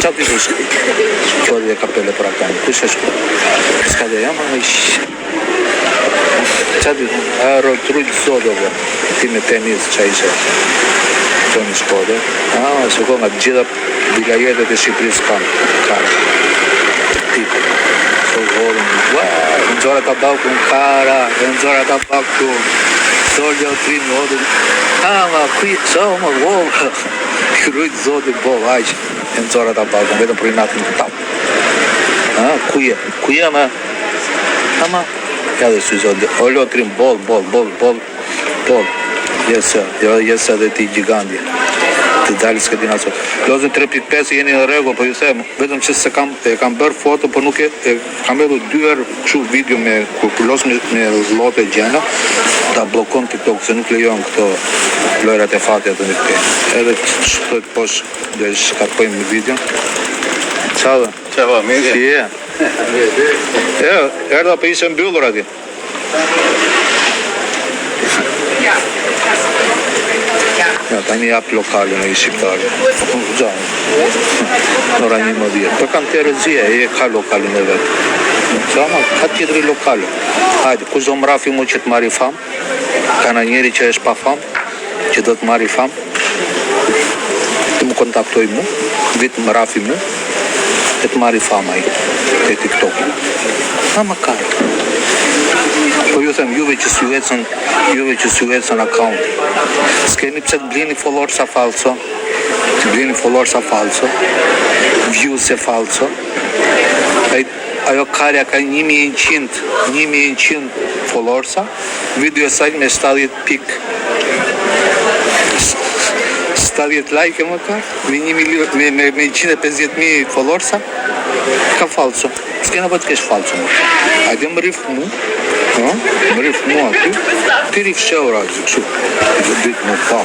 Qa t'i shku? Qori dhe kapele për akani. Kush e shku? Ska dhe jam, qa t'i shku? Trujt Zodove. Ti me tenis qa ishe. Toni Shkode. Shko nga gjitha bilajetet e Shqipëris kanë. Tipo. Nxora ta balku në kara, nxora ta balku. Solja u trinë odin. Ma kuj, qa më volë. Krujt Zodin bol, aq. Nxora ta balku, vetëm për i natin të tapë. Kuje me. Ama. Ja dhe sy Zodin. Oljo trinë bol. Jesë edhe ti gjigandje. Të dalë s'ka dina sot. Lozën 3.5 jeni në rregull, po ju them, vetëm që se kam bërë foto, por nuk kam bërë 2 herë kështu video me kur los me llote gjena, ta bllokon TikTok se nuk lejon këto lojrat e fatit atë në këtë. Edhe shtot poshtë do të shkarpojmë video. Ciao, mirë. Si je? Erdha për ishte mbyllur atje. Ja, tani jap lokale në i shqiptarë. Gjanë. Nora 11. Për kam të rëzije, ka lokalin e vetë. Sama, ka tjetëri lokale. Hajde, kush do më rafi mu që të marri fam? Ka në njeri që është pa fam? Që do të marri fam? Të më kontaktoj mu, vitë më rafi mu, e të marri fama i, të TikTok. Ama ka. Po ju them, juve që s'ju ecën account. S'keni pse të blini followersa falso, views e falso. Ajo karja ka 1100 followersa, video e saj me 70 pik. 70 like e më ka, me 150.000 followersa, ka falso. S'kena për të kesh falso. Hajde më rif mu, më rif mu aty, ti rif shëura aty, kështu. Ditë më pa,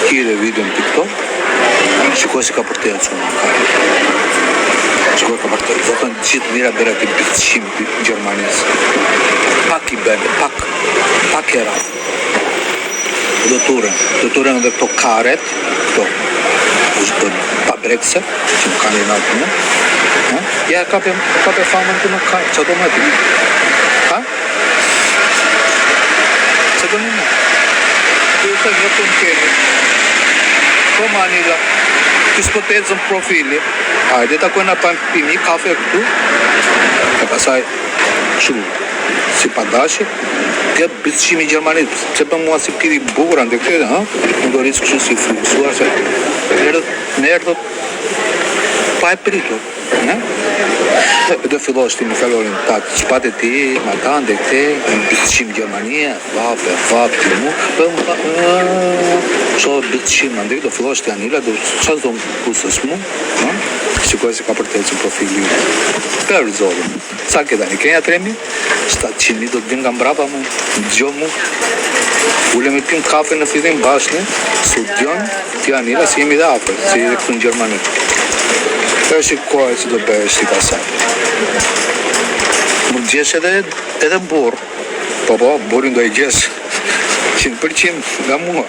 kire video në TikTok, shikoj si ka për të jacu në kare. Shikoj ka për të jacu, zotën gjithë mira bërë ati bitëshim Gjermanisë. Pak i bërë, pak e ratë. Doturen dhe këto karet, këto pa brekse, që më kanë i natë në. Ja, kape famën të në kare, që do më ti? Që do më? Të ju të një të në kemi. Po manila, të s'po të ecën profili. Hajde, ta kojna pa pimi kafe këtu. E pasaj, shu, si padashi, të bitëshimi Gjermanit, që për mua si piri bukuran të këtë, më do rrisë kështu si friksuar, se në erdhët pa e pritur, do fillosh ti më falorin tatë, qëpat e ti, matan dhe këte, në bitëshim Gjermania, vap, të mu, që bitëshim në ndekë, do fillosh të janila, do që do më kusës mu, shikoj se ka përtecë në profili, për zorin, sa këta një kenja 3.000, 700.000 do të din nga mbrapa mu, gjo mu, ule me pim kafe në fillim bashkë, studion, të janila, si jemi dhe apër, si jemi këtu në Gjermani. Për shikoj si do bëhesh si pasaj. Mund gjesh edhe burë, po, burin do i gjesh 100% nga mua.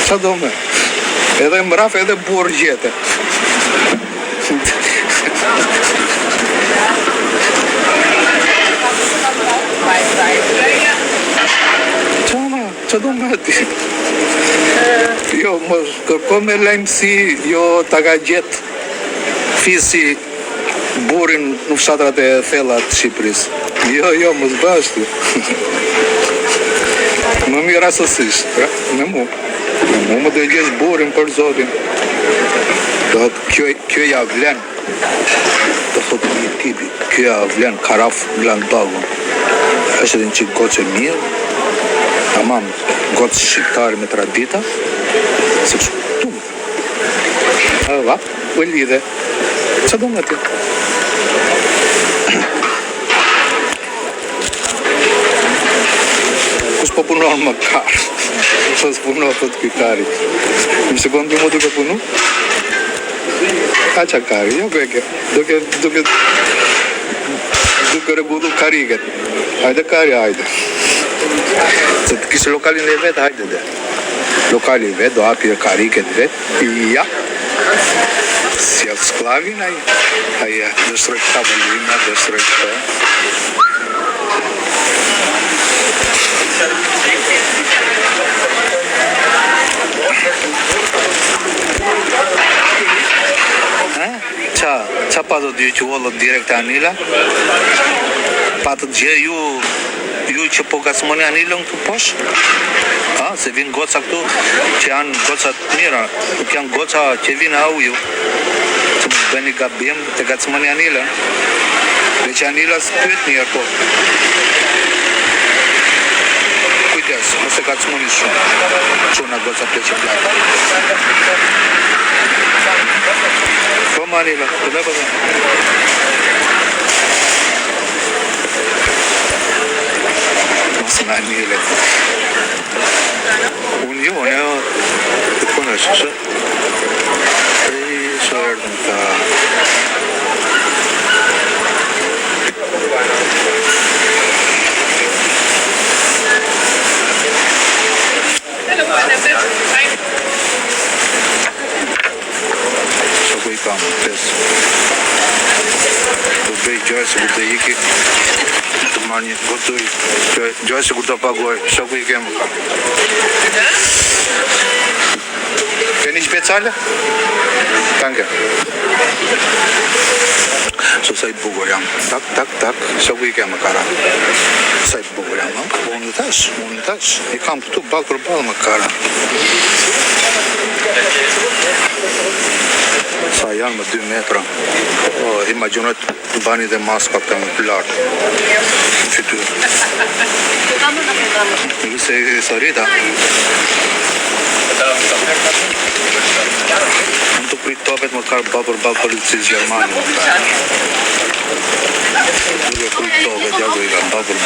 Qa do me? Edhe mraf edhe burë gjete. Qa do me ti? Jo, më kërko me lajmësi, jo ta ka gjetë fisi burin në fshatrat e thellat të Shqipëris. Jo, më zbashti. Më mirë asësisht, me mu. Më do i gjesh burin për zotin. Kjo ja vlen. Do thotë një tipi, kjo ja vlen karaf vlen bagun. Është edhe në qikë goce mirë. Tamam, gotë shqiptari me tradita, se kështu tu. Va, u lidhe. Qa do me ti? Kush po punon më karë? Qa s'punon të të kari? Më sekund të mu duke punu? Qa kari? Jo keke. Duke regullu kariket. Hajde kari, hajde. Se të kishë lokalin e vetë, hajde dhe. lokali vet, do hapi kariket vet. Ja. Sjell sklavin ai destroj tavolina, destroj këtë. Qa pa do t'ju që volët direkt e Anila? Pa të gjë ju që po gacmoni Anilën këtu posh? Se vinë goca këtu që janë goca të mira, nuk janë goca që vinë au ju, që më bëni gabim të gacmoni Anilën, dhe që Anila së pyet një po. Kujdes, mëse gacmoni shumë, që nga goca pleqe plaka. Kom Anila, të dhe përdo. Mësë në Anile. Unë të konesh, që? Që erdhën ta... Që ku i kam, pesë. Do bëj gjoj se kur të iki, të marrë një gotuj. Gjoj se kur të paguaj, që ku i kemë kam. Keni speciale? Danke. So sa i bugur jam. Tak. Që ku i kemë kara. Sa i bugur jam. Unë tash. I kam këtu balë për balë më kara. Sa janë më 2 metra. Imaginojt bani dhe maska të më lartë. Në fytyrë. Se së rita. Në të prit topet më karë babër policisë Gjermani më karë. Duke prit topet, ja ku i kam babër.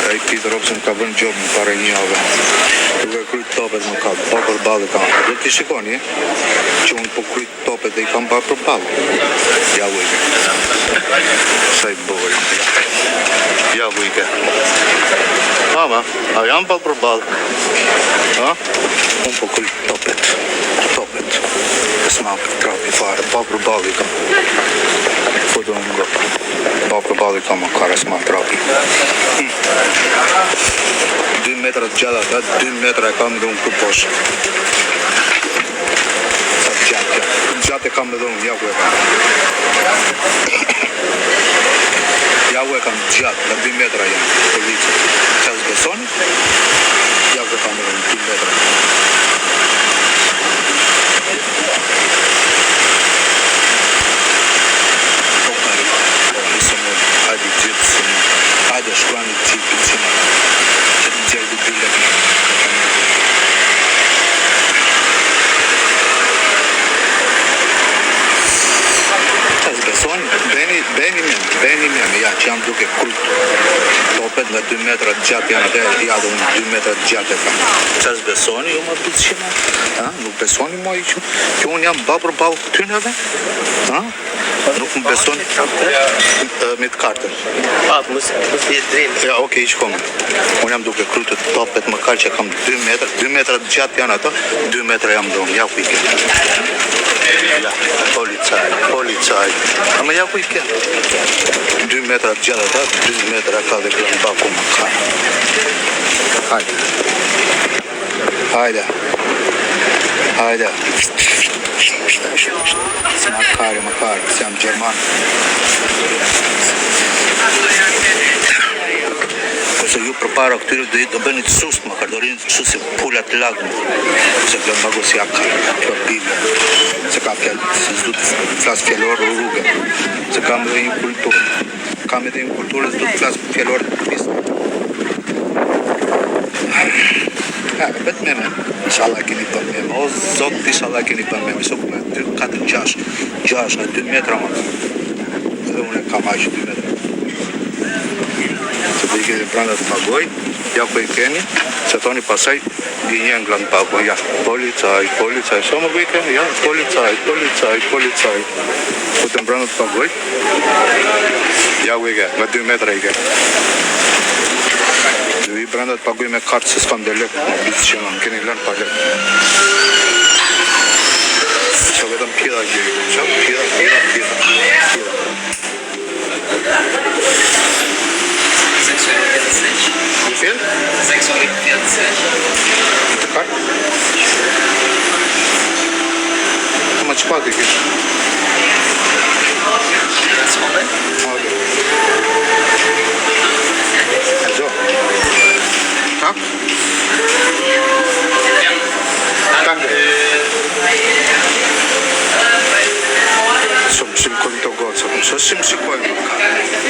Ai Peter Robson ka vënë gjobë në pare një ave. Duke kryt topet më ka babër kam. Do t'i shikoni, që unë po kryt topet dhe i kam babër. Ja u i ke. Sa i bëgër. Ja u i ke. Mama, a jam babër. Unë po kryt topet. S'ma trapi fare, babër i kam. Foto në ngopë. Babër i kam më kare s'ma trapi. 2 metra të gjata, 2 metra e kam dhe unë këtë poshë. Sa të gjatë, gjatë e kam dhe unë, ja ku e kam. Ja ku e kam gjatë, dhe 2 metra jenë, policë. Qa s'besoni? Ja ku e kam dhe unë, 2 metra. Hajde shkruani të cilë pëtësina që të gjerë dhe bile. Qa zbesoni? Beni mjem, ja që jam duke kryt topet nga 2 metra të gjatë janë dhe ja dhe unë 2 metra të gjatë e kam. Qa zbesoni? Jo më pëtësina? Nuk besoni mua i që unë jam babër këtyneve? Nuk më besoni me të kartën. Mos jetë drinë. Ja, okej, që komë. Unë jam duke krytë të topet më kalë që kam 2 metra të gjatë janë ato, 2 metra jam dhëmë, ja ku i ke. Ja, policaj. Ama ja ku i ke. 2 metra të gjatë ato, 2 metra ka dhe këllën baku më kalë. Hajde. Më kare, se jam Gjerman. Ose ju për para këtyre do bëni të sust më kare, do rinë të sust si pullat të lagë se këllë bago si aka, për bibë, se ka fjallë, se zdu të flasë fjallorë rrugë, se kam edhe një kulturë, zdu të flasë fjallorë të pisë. Bet me, inshallah keni për me, o zot inshallah keni për me, misok me 2, 4, 6 nga 2 metra më, edhe unë e kam aqë 2 metra. Se për i keni pranda të pagoj, ja ku i keni, se toni pasaj, gjenjen glan pagoj, ja, policaj, so më ku i keni, ja, policaj. Po të pranda të pagoj, ja ku i keni, nga 2 metra i keni. mendoj të paguaj me kartë se s'kam dhe lek, që më keni lënë pa lek. Që vetëm pjeda gjej, që pjeda. Hoeveel? 640. De kaart? Maar het spaart ik eens. Dat is mooi. En zo. Ja? Dank je. Som simkoliko goca. Sa simkoliko.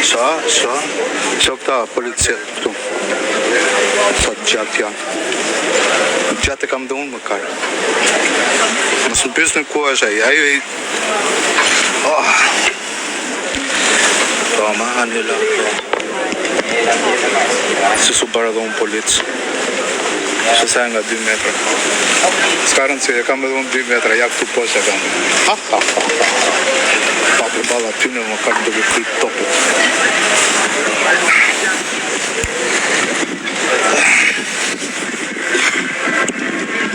Sa ta policia tu. Sa gjatë janë. Gjatë e kam dhe unë më karë. Mos më pyesni ku është ai. Ai po ma hani la. Se su bara dhe unë policë. Se sa nga 2 metra. S'ka rëndësi, e kam edhe unë 2 metra, ja këtu poshtë e kam. Pa për balla tyne më kam duke kujt topit.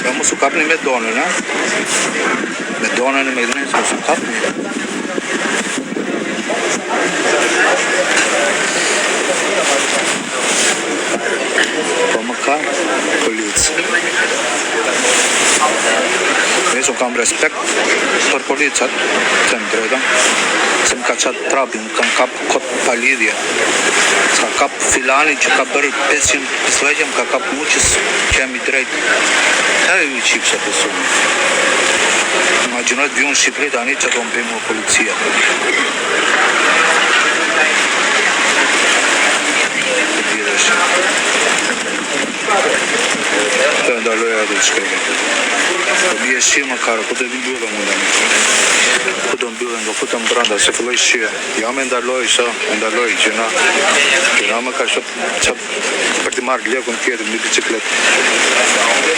Ja mos u kapni me donën, ha? Me donën e me idhënë, mos u kapni. Po më ka policë. Nëse kam respekt për policat, të më drejtën, se më ka qatë trapin, kam kap kot pa lidhje. S'ka kap filani që ka bërë 500 pisleqe, më ka kap mu që kemi drejt. E ju qipë që të sumë. Imaginojt vju në Shqipëri tani që të më bëjmë policia. Të ndaloja atë të shkejnë. Të bje shi më karë, ku të mbyllë më ndani. Ku të mbyllë nga ku të më branda, se filloj shie. Ja me ndaloj, gjëna. Gjëna më ka shëtë që për të marrë lekun tjetër një biciklet.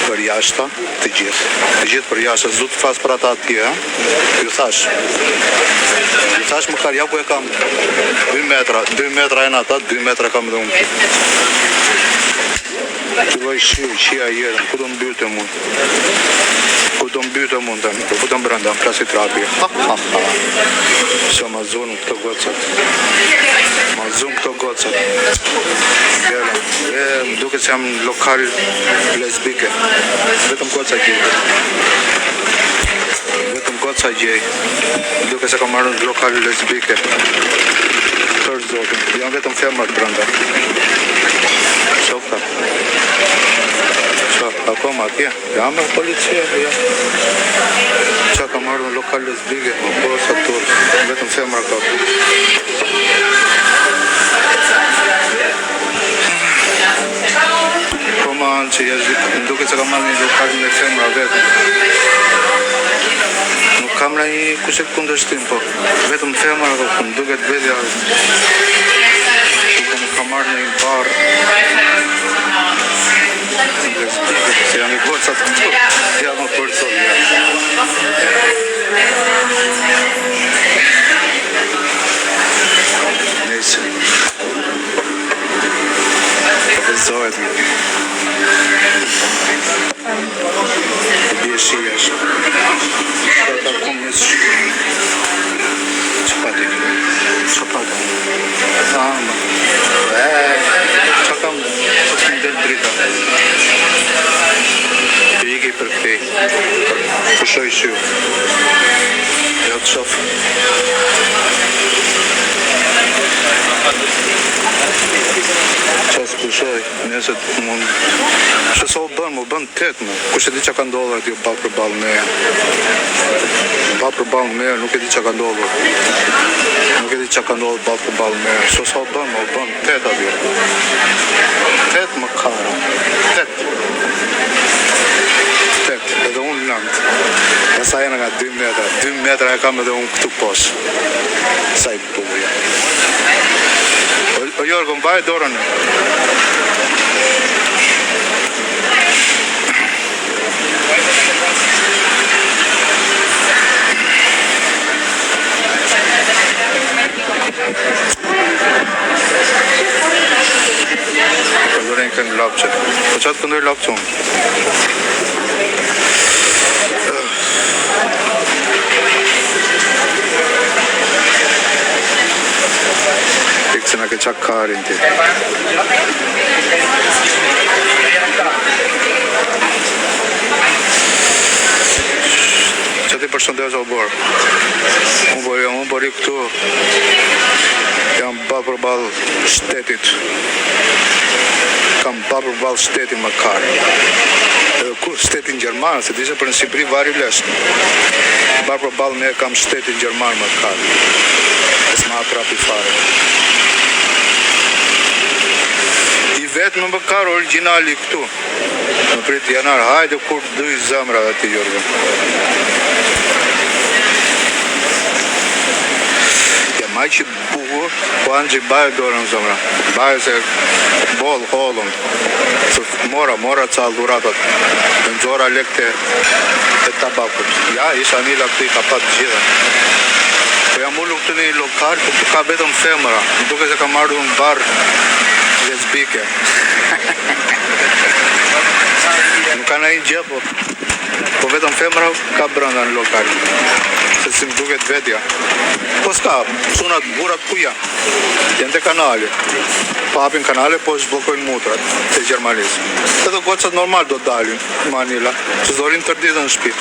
Për jashta, të gjithë për jashta, zutë fas për ata atje, ju thash më karë, ja ku e kam 2 metra e në ata, 2 metra kam dhe unë. Filloj shia jetën, ku do mbyte mund? Ku do mbyte mund të një, ku do mbranda, më plasi trapi. Sa ma zonë këto gocat. Më duke që jam lokal lesbike. Vetëm goca gjej. Më duke që kam marrë në lokal lesbike. Për zotin, jam vetëm femër branda. Shofta. Akoma atje, jam e policia, ja. Qa ka marrë në lokal lesbike, po sa turë, vetëm femra ka. Po ma anë që jashtë, më duke që ka marrë një lokal në femra vetëm. Nuk kam në një kushet kundërshtim, po vetëm femra ka, më duke të vedja. Nuk kam marrë në një barë. Se jam I gocat këtu, jam më përësot, ja. Nese. Përëzohet me. Bje shiash. Shka ta kom njësë shku. Që pati? Ama. Qa kam? Që të më del drita. Ike I për këtej. Pushoj sy. Ja të shof. Qas pushoj, nëse të mund. Që sa u bën, më bën tet me. Kush e di që ka ndodhur aty pa për balë me. Nuk e di që ka ndodhur. Pa për balë me. Që sa u bën, më bën tet aty. Tet më kara. Tet, edhe unë nëndë. E sa jena nga 2 metra. 2 metra e kam edhe unë këtu poshë. Sa I buja. O Jorgo, mbaj dorën. Pëllurin ka këngë lapçe. Po çat këndoj lapçon. Në ke qak karin ti. Që ti përshëndes o borë? Unë bëri këtu. Jam ba përballë shtetit. Kam ba përballë shtetin më karë. Edhe ku shtetin Gjermanë, se dishe për në Shqipëri vari leshtë. Ba përballë me kam shtetin Gjermanë më karë. Es ma atrapi fare. Vetë më bëkar originali këtu. Më prit janar, hajde kur duj zemra ati Jorgë. Ja maj që bukur, po anë që bajë dorën zemra. Bajë se bol, holën. Se mora ca dhuratat. Në nëzora lekte e tabakut. Ja, isha mila këtu i ka patë gjitha. Po jam ullu këtu një lokal, po ka vetëm femëra. Më duke se ka marrë në barë lesbike. Nuk ka nëjë gjë, po vetëm femra ka brënda në lokal. Se si më duket vetja. Po s'ka, sunat burat ku janë? Janë të kanale. Po hapin kanale, po zblokojnë mutrat të Gjermanisë. Edhe gocat normal do dalin, Manila, që zorin tërditën në shpi.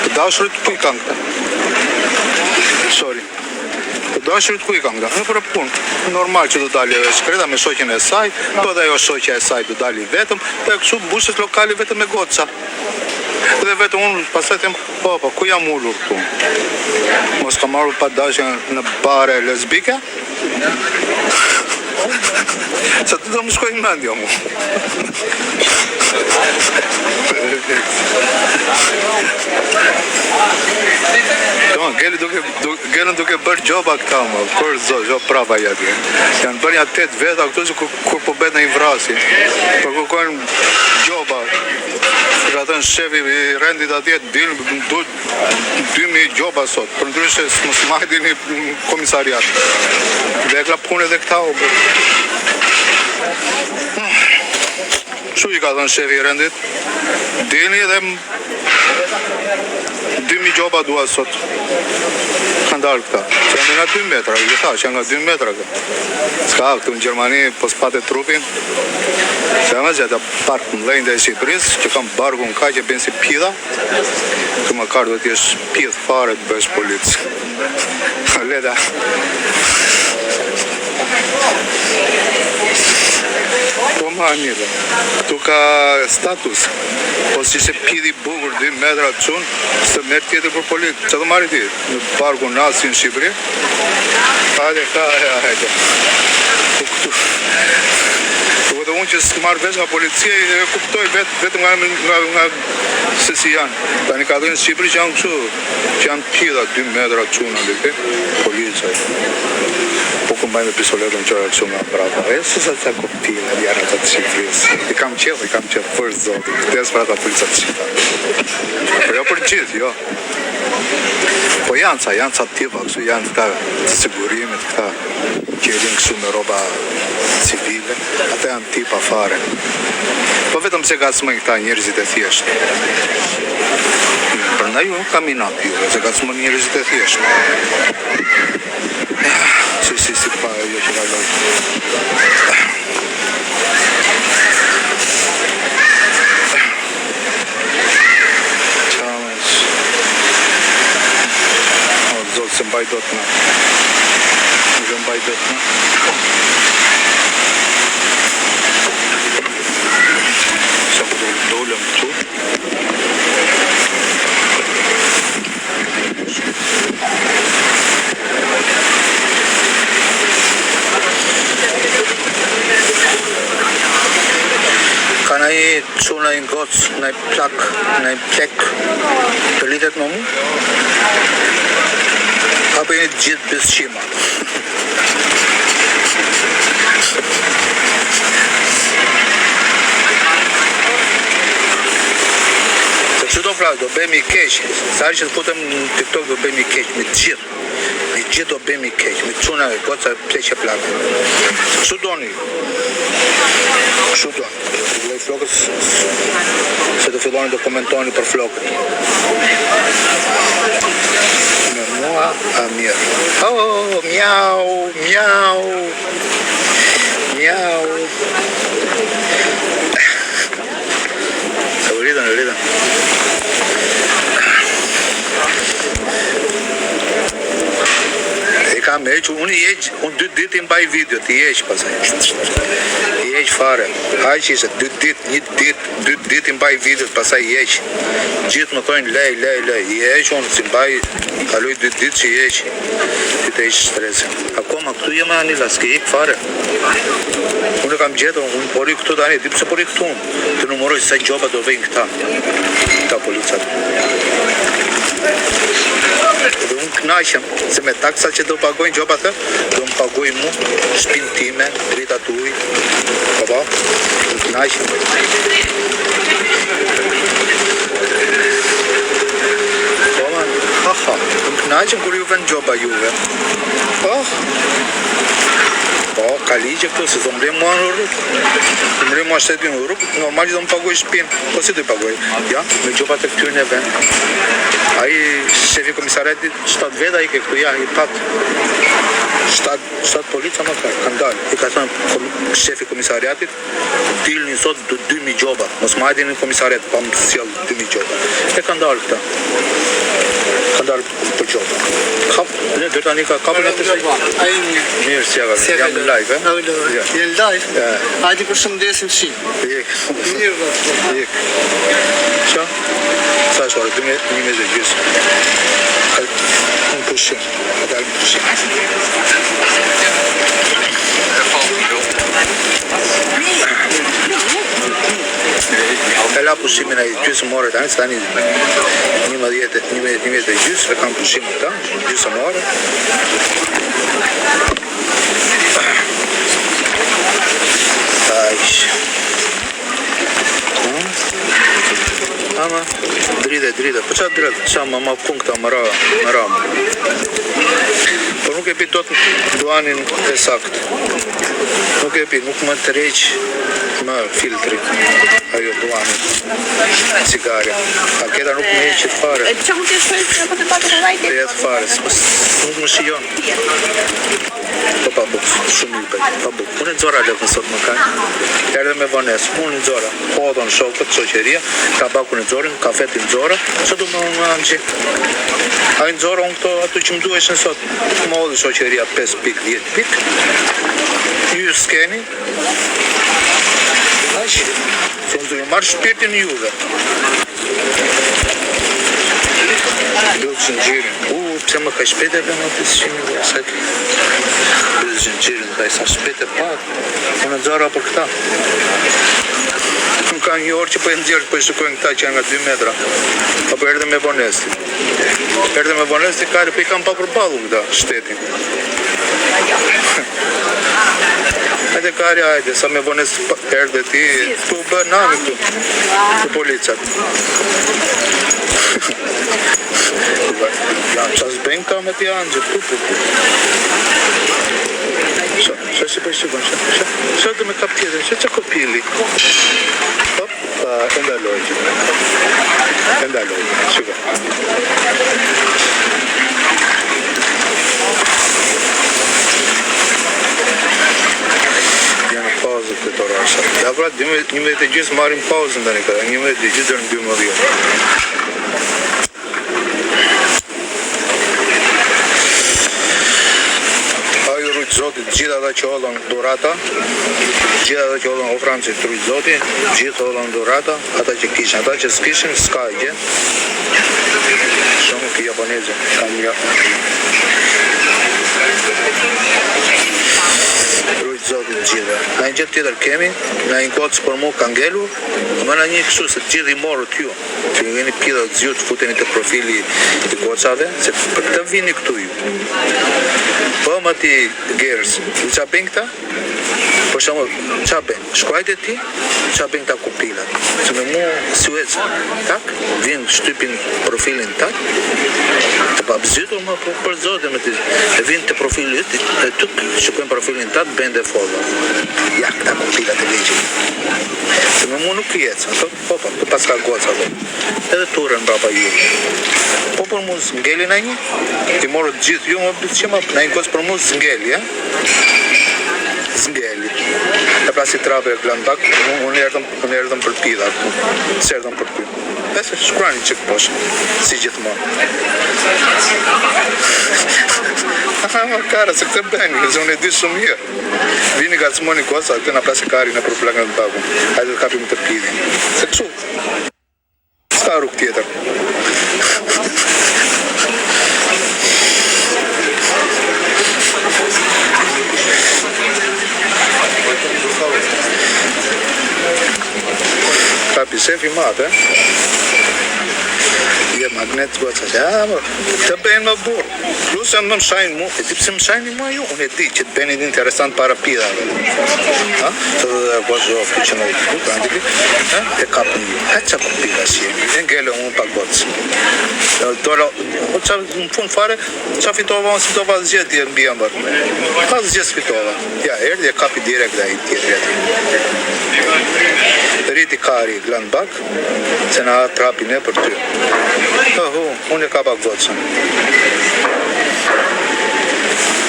Të dashurit ku i kanë këta? Sorry. Të dashurit ku i kanë këta? Në për punë. Normal që do dali e shkreta me shoqen e saj, po dhe ajo shoqja e saj do dali vetëm, dhe kështu mbushet lokali vetëm me goca. Dhe vetëm unë pasaj them, po, ku jam ullur këtu? Mos ka marrë pa dashje në bare lesbike? Sa të do më shkoj në mendja mu. Gjelën duke bërë gjoba këta më, kur zë prapa jati. Janë bërë një 8 veta këtu që kur po bet në i vrasi. Për kërkojnë gjoba. Ka thënë shefi i rendit atjet, dilë 2.000 gjoba sot. Për ndryshe mos majdi një komisariat. Dhe e kla punë edhe këta o bërë. Shu i ka thënë shefi i rendit, dilni dhe 2.000 gjoba dua sot. Kanë dalë këta. Që janë nga 2 metra, që janë nga 2 metra këta. Ska këtu në Gjermani, po s'pate trupin. Se janë gjitha parkë më lejnë dhe e Shqipëris, që kam bargu në kaj që bënë si pida. Kë më karë duhet jesh pidh fare të bësh policë. Leda. Po ma njëve, këtu ka status, po si se pidi bukur 2 metra të qunë, së merë tjetër për politë, që të marri ti, në bargu nasi në Shqipëri, hajde, po këtu, po dhe unë që së marrë veç nga policia, e kuptoj vetëm nga se si janë, tani ka dojnë në Shqipëri që janë kështu, që janë pida 2 metra të qunë, andike, policaj. Po këmbaj me pistoletën që që nga brava. E së sa të kopile, janë atë të Shqipëris. I kam qëllë për zotë. Këtes për ata policat Shqipëta. Po jo për gjithë, jo. Po janë ca tipa, kësu janë këta të sigurimit, këta që edhin kësu me roba civile. Ata janë tipa fare. Po vetëm se ka smën këta njerëzit e thjeshtë. Për ndaj unë kam inat juve, se ka smën njerëzit e thjeshtë. Si pa jo që ka lojtë. Qamesh. O, zotë se mbaj do të në. Nuk e mbaj do të në. Sa po dollëm këtu. Ka na i quna i ngoc, na i plak, na i plek, të litet më mu? Apo i një gjithë bësqima? Se që do flak, do bëjmë i keq, sa që të putem në TikTok do bëjmë i keq, me gjithë. Me gjithë do bëjmë i keq, me quna i goca pleqe plak. Se që do një? Kështu do. Lloj flokës se të filloni të komentoni për flokët. Në mua a mirë. Oh, miau, miau. Miau. Rritën. E kam heq, unë i heq, unë 2 ditë i mbaj video, ti heq pasaj. I heq fare. Haq ishe 2 ditë i mbaj video, pasaj i heq. Gjithë më thojnë lej. I heq unë, si mbaj, kaloj 2 ditë që i heq. Ti të heq stresin. Akoma këtu jema anila, s'ke hek fare. Unë kam gjetur, unë pori këtu tani, di pse pori këtu unë. Të numëroj sa gjoba do vejnë këta policat. Dhe unë knaqem, se me taksa që do pagojnë gjoba të, do më pagoj mu, shpin time, drita tuj, unë knaqem. Unë knaqem kur ju vend gjoba juve. Po, ka ligje këtu, se do mre mua në rrugë. Do mre mua 7 në rrugë, normal do më pagoj shpinë. Po si do i pagoj? Ja, me gjobat e këtyrën e vend. Ai shefi komisariatit 7 veta i ke këtu, ja, i pat 7 polica më kanë dalë. I ka thënë shefi komisariatit, dilni sot 2000 gjoba, mos më hajteni në komisariat pa më sjell 2000 gjoba. E kanë dalë këta. Kanë dalë për gjoba. Kap, ne do tani ka kapën atë se. Mirë, si jam në live, Je në live? Hajde për shëndesim shi. Mirë. Qa? Sa është orë, 11:30. Unë pushim. Dalë pushim. E la pushimin ai gjysmë ore tani, tani 11:30 e kam pushimin këta, gjysmë ore. Ama, drita, po qatë drita, qa ma pun këta më ramë. Por nuk e pi do të duanin e sakt. Nuk e pi, nuk më të reqë më filtri, ajo duanin, cigare. Aketa nuk më heqet fare. E që mund të shkojë për të patë në lajtë? Të jetë fare, nuk më shijon. Po pa buk, shumë i bëj, pa buk. Unë e nëzora lëkën sot më kaj. Erdhe me vones, unë në nëzora. Po odhën shokët, shoqeria, tabaku në nëzorin, kafet në nëzora. Që du me unë anë që? A i nëzora unë këto ato që më dueshen sot. Më odhë shoqeria 5 pik, 10 pik. Ju s'keni. Aq, që më marrë shpirtin juve. Lëtë zëngjirin. Pse më ka shpete dhe më të shimi dhe asaj. Lëtë zëngjirin, ka i sa shpete pak. Unë nëzara për këta. Nuk ka një orë që po e nëzirë, po e shukojnë këta që janë nga 2 metra. Apo erdhe me vonesti. Erdhe me vonesti, kare, po i kam pa përballu këta shtetin. Hajde kare, hajde, sa me vonesti erdhe ti, tu bë nami këtu, të policat. Ja, qas bëjmë ka me t'i angjë, tu. Shë si për shikon, shë dhe me kap tjetër, që kopili. Hop, endaloj, shikon. Janë pauzë këtë orasha. Ja pra, 11:30 marim pauzën të një këta, 11:30 dërë në 12. Zotit, gjitha ata që hollën durata, gjitha ata që hollën ofrancë të rujtë Zotit, gjitha hollën durata, ata që kishin, ata që s'kishin, s'ka e gjë. Shumë kë japoneze, kam një. Rujtë Zotit gjitha. Na një gjithë tjetër kemi, na një kotës për mu ka ngelu, më na një kështu se gjithë i morët ju, që një vini pida të zjutë, futeni të profili të kocave, se për të vini këtu ju. Po më ti gerës, qa bëjnë këta? Por shumë, qa bëjnë? Shkuajt e ti, qa bëjnë këta kupilat? Që me mu sueca, tak? Vinë shtypin profilin tak? Të pa bëzytur më për zote me ti. E vinë të profilit, e tuk, shkujnë profilin tak, bëjnë dhe follo. Ja, këta kupilat e legjit. Kjeca, po, pas ka goca, po. Edhe turën brapa ju. Po për mu zngeli na një, ti morët gjithë ju, më që më na një gocë për mu zngeli, Zngeli. E pra si trabe e glandak, unë erdhëm për pida, se erdhëm për pida. Besë shkruani që këposhë, si gjithmonë. Aha, ma kara, se këtë bëni, se unë e di shumë mirë. Vini ka të smoni kosa, të na plasi kari në përplangën të bagu. Hajde të kapim të pidin. Se këshu. S'ka rrugë tjetër. Kapi sefi madhe, je magnet goca, të bëjnë më burë, plus janë më shajnë mu, e di pëse më shajnë mua ju, unë e di që të bëjnë një interesant para pidave, të dhe gozë ofë që në të të e kapën ju, e që për pida si jemi, e ngele unë pa gocë. Në fund fare, qa fitova, unë fitova zgjedhje në bia mbërë, pas zgjedhë fitova, ja, erdi e kapi direkt dhe i tjetër. Riti kari glandbak, se na trapin e për ty. Unë e kapa gocën.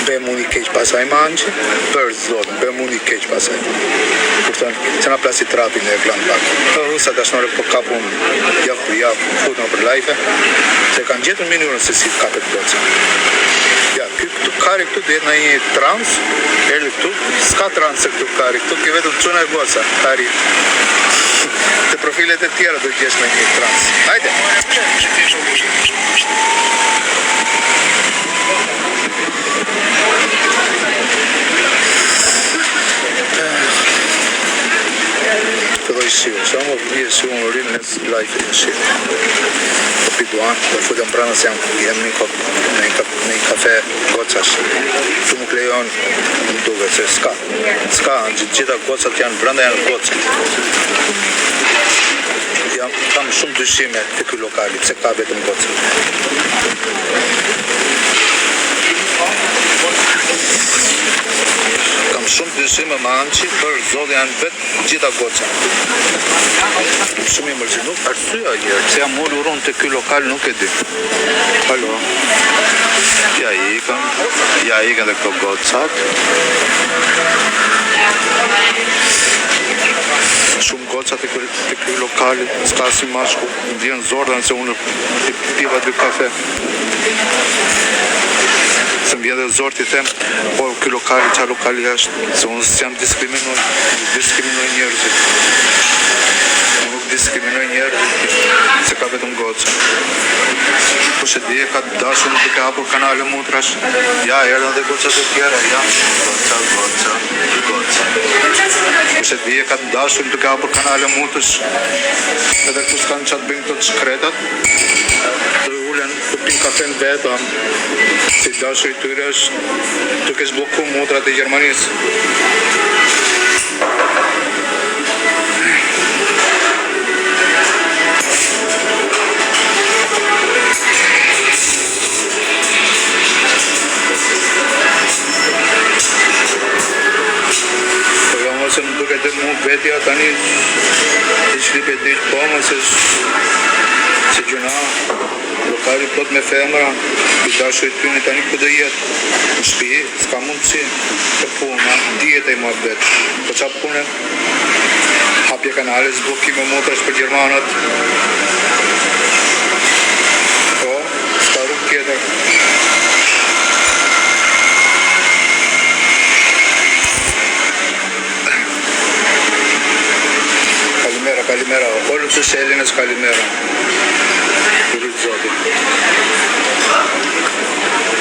Bëjmë unë i keq pasaj manqë, për zodën, bëjmë unë i keq pasaj. Kupton, se na plasi trapin e glandbak. Sa dashnore për kapun javë për javë, futën për lajfe, se kanë gjetën minurën se si kapet gocën. Ja, këtu kari këtu dhe në një trans, erdi këtu, s'ka trans e këtu kari, këtu ke vetëm quna e goca, kari. Të profilet e tjera do gjesh në një trans. Hajde! Filloj shiu, që më vje shiu më rinë nësë life e shiu. Po piduan, po futëm pranë se jam në një kafe gocash. Tu nuk lejon në duke, se s'ka, gjitha gocat janë brenda janë gocat. Kam shumë dyshime të ky lokali, pse ka vetëm goca. Kam shumë dyshime me anqi, për zodë janë vetë gjitha goca. Shumë i mërzi, nuk arsyeja njërë, se jam ullur unë të ky lokal nuk e di. Halo. Ja ikën dhe këto gocat. Shumë gocat e këj lokali, s'ka si mashku, më vjen zordan se unë piva 2 kafe. Se më vjen dhe zor t'i them, po këj lokali, qa lokali është, se unë s'jam diskriminoj njerëzit. Nuk diskriminoj njerëzit, se ka vetëm goca. Po që di e ka dashur nuk duke hapur kanale mutrash, ja, erdhën dhe gocat e tjera, ja, goca. Po që di e ka dashur nuk duke hapur kanale mutrash, edhe këtu s'kanë qatë bëjnë të shkretat, të ullen të pinë kafe në vetë, si dashur i tyre është duke zbloku mutrat e Gjermanisë. Se më duke të mu vetja tani i shlipe të ishtë po, se gjuna lokali plot me femra, i dashu i tyni tani këtë dhe jetë në shpi, s'ka mundësi të puna, djetë e më vetë. Po qa pune, hapje kanale, zblokime motrash për Gjermanat. Po, s'ka rrugë tjetër. Kalimera, olu të Selinës kalimera. Kurit zoti.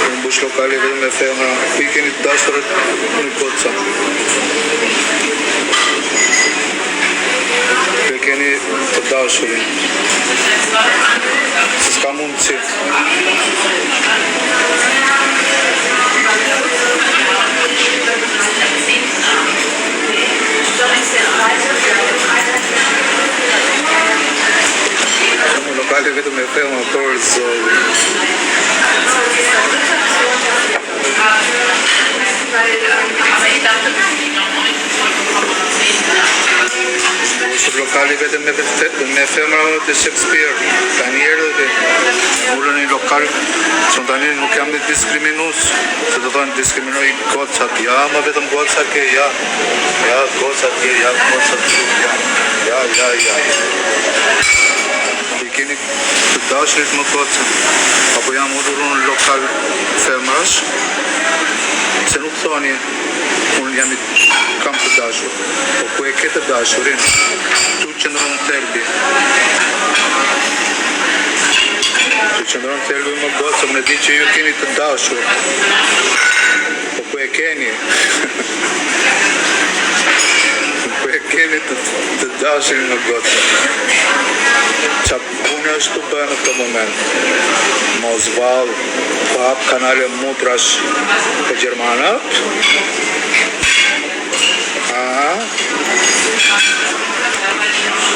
Në bush lokali vedhë me femra, i keni të dashurët në goca. I keni të dashurin. Se s'ka mundësi. Lokali vetëm me femra për zoti. lokali vetëm me femra të Shakespeare. Tani erdhë ulën në lokal, që tani nuk jam diskriminues, se do thonë diskriminoj gocat, ja, ma vetëm goca ke, ja, goca ke, ja, goca ke, ja. I keni të dashurit më goca, apo jam ulur në lokal femrash, se nuk thoni, unë kam të dashur, po ku e ke të dashurin, tu qëndron thelbi. Tu qëndron thelbi më goca, më di që ju keni të dashur, po ku e keni? Ku e keni të dashurin më goca? Qa punë është të bënë në këtë moment? Mos valë, po hap kanale mutrash të Gjermanët,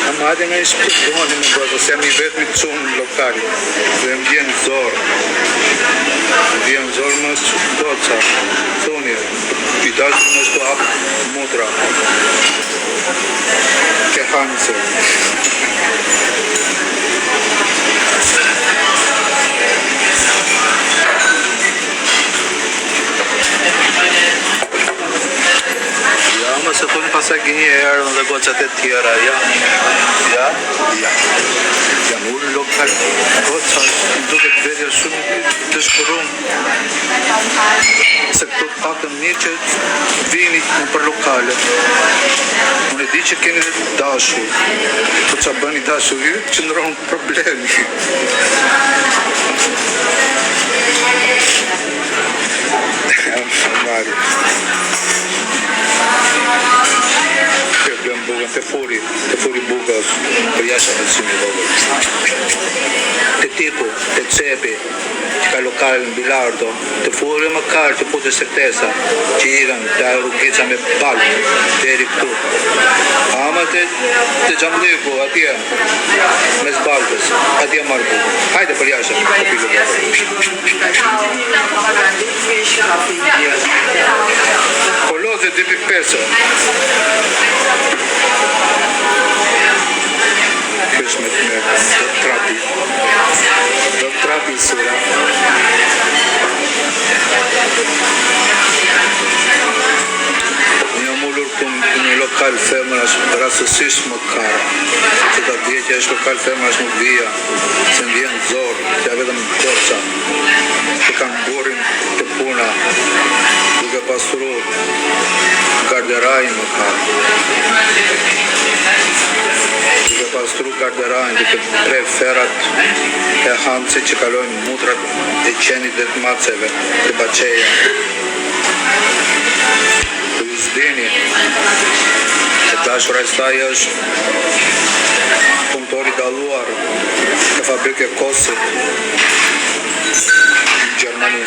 Ama hajde nga i shpëtoni më goza, se jam i vetëmi të qunë në lokali, dhe më vjen zorë. Më vjen zorë më goca, thoni, i dashur më shto hapë mutra. Ke hanëse. Se thoni pasaj gënje erën dhe gocat e tjera, ja. Jam ullë lokal, goca, duke të vedja shumë të shkërum. Se këto pakën mirë që vini në për lokale. Unë e di që keni dashur, po që bëni dashur ju, që ndronë problemi. Mari. Të furi bugas, për jashtë në simi vogël. Të tipu, të cepi, që ka lokal në bilardo, të furi më karë që putë sektesa, që irën të rrugica me palë, të eri këtu. Ama të gjamliku, atje, me zbaltës, atje marë bukë. Hajde për jashtë, të pilu vogël. Koloze 2.5. Kësh me të mërë, do trapi sura. Një mullur në lokal femërash rasësisht më kara, që ta dje që është lokal femërash nuk dhja, se në vjen zorë, që a vetëm goca, që kanë burin të puna, duke pasuru garderaj më kara. Duke pastru garderajnë, duke pre ferat e hamëse që kalojnë mutrat e qenit dhe të maceve, të baceja. Të uzdini, e dashura e staj është punëtori daluar të fabrike Kosit në Gjermani.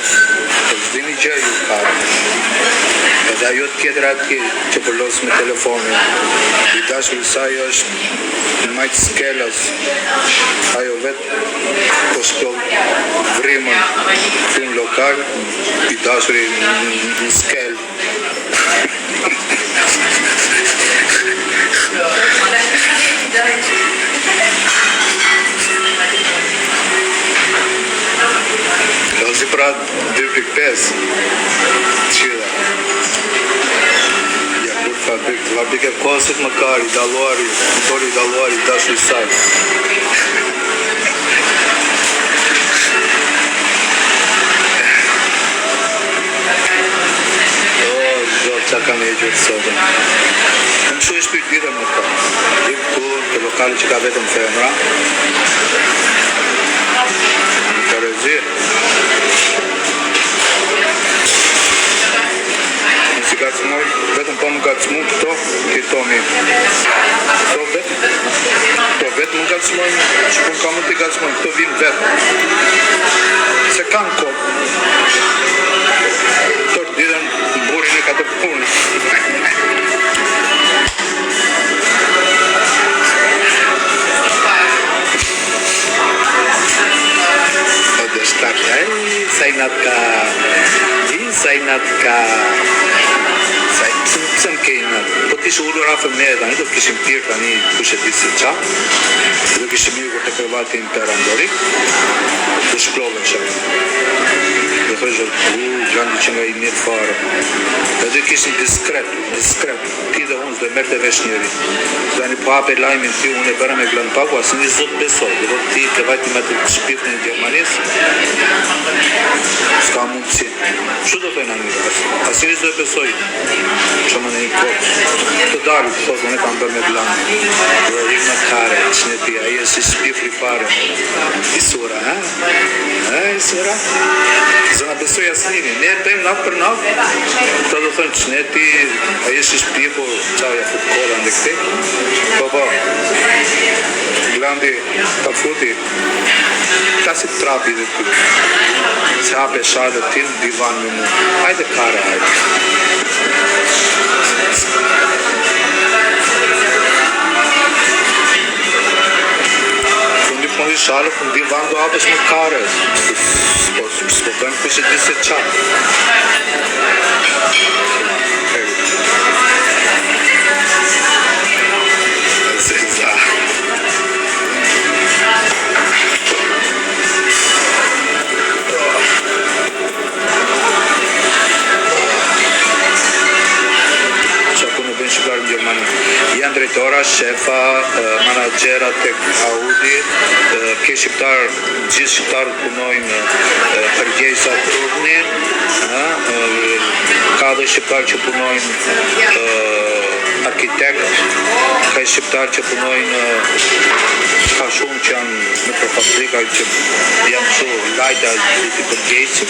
Të uzdini gjëju kare. Edhe ajo të kjetër atje që përlos me telefonin. I dashur i saj është në majtë skelas. Ajo vetë po shpjol vrimën në lokal, i dashur i në skel. Lozi pra 2.5 qila. Ja kur fabrike Kosit më kari, daluari, kontori daluari, dashur i saj. Qa kam e gjurë sotën. Në shu e shpyt dita më ka. I këtu të lokali që ka vetëm femra. Në ka rezirë. Nësi gacmoj, vetëm po më gacmu këto, këto mi. Këto vetë më gacmoj, që pun ka më t'i gacmoj, këto vinë vetë. Se kanë kopë. Tërë ditën burin e ka të punë. Ode shtakë, sajnatka. Pësëm kejnat, po ti kishte ullur rafëm ne tani, do të kishim pirë tani kush e di se qa. Do kishim ikur të krevatin perandorik, do shklovën shumë. Do thoshe, gjandi që nga i mirë fare. Edhe kishim diskret. Ti dhe unë s'do merte vesh njeri. Tani po hape lajmin ti, unë e bëra me Glan Paku, asë një zot besoj. Do ti të vajti me të shpifën e Gjermanis, s'ka mundësi. Që do thojnë anglisht? Asë një zot besoj. Që më në një kohë. Të dalë, të thosë, unë e kam bërë me Glan. Do rik në kare, që në ti, aje si shpifri fare. I sura, ha? I sura? Zona besoj asë njëri. Ne bëjmë nafë për nafë. Të do thënë që ne ti, aje si shpifu, qau ja fut koda në këte. Po, Glandi të futi, ta si trapi dhe të se hape shadë të tim, divan me mu. Hajde kare, hajde. Fundi shale, fundi divan do hapes me kare. S'po bëjmë kushe di se qa. Janë drejtora, shefa, managjera tek Audi, ke shqiptar, gjithë shqiptarët punojnë përgjesa turni, ka dhe shqiptar që punojnë arkitekt, ka shqiptar që punojnë ka shumë që janë në fabrika që janë shumë lajta të përgjesi.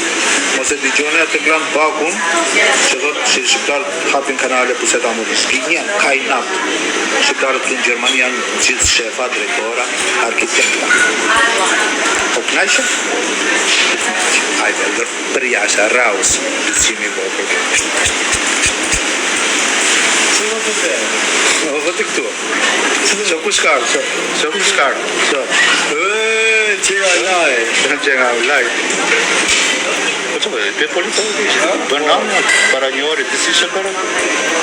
Mos e digjone atë Glan Pakun, që thotë që shqiptarët hapin kanale pëse ta më rëzginja, ka i natë. Shqiptarët të në Gjermani janë gjithë shefa, drejtora, arkitekta. Po knajshë? Hajde, për jashtë, raus, të cimi vokër. Vëtë këtu. Që ku shkarë, që ku shkarë. Qega laj. Qega laj. Po që bëjë, për politë të ishë. Bërë namë, para një ori, të si shë përë.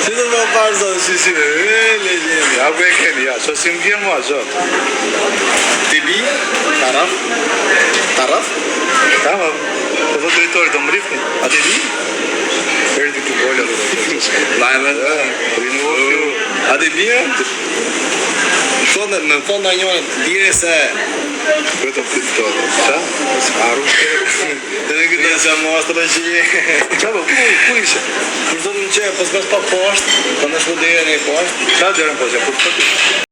Që të më parë zonë, që si në legjeni. Ja, ku e keni, ja, që si më vjenë mua, që. Ti bi? Taraf? Taraf? Tama, po të drejtori të më rifni. A ti bi? Erdi të bolja dhe lajme, rinë uafju. A ti bia? Në fond në njërën, bire se... Vetëm këtë të të qa? Aru shkere? Të në këtë në që më asë të rëgjie. Qa po, ku ishe? Kur të në që, pas pa poshtë, të në shmu dhe e një poshtë. Qa dhe në poshtë, kur të të?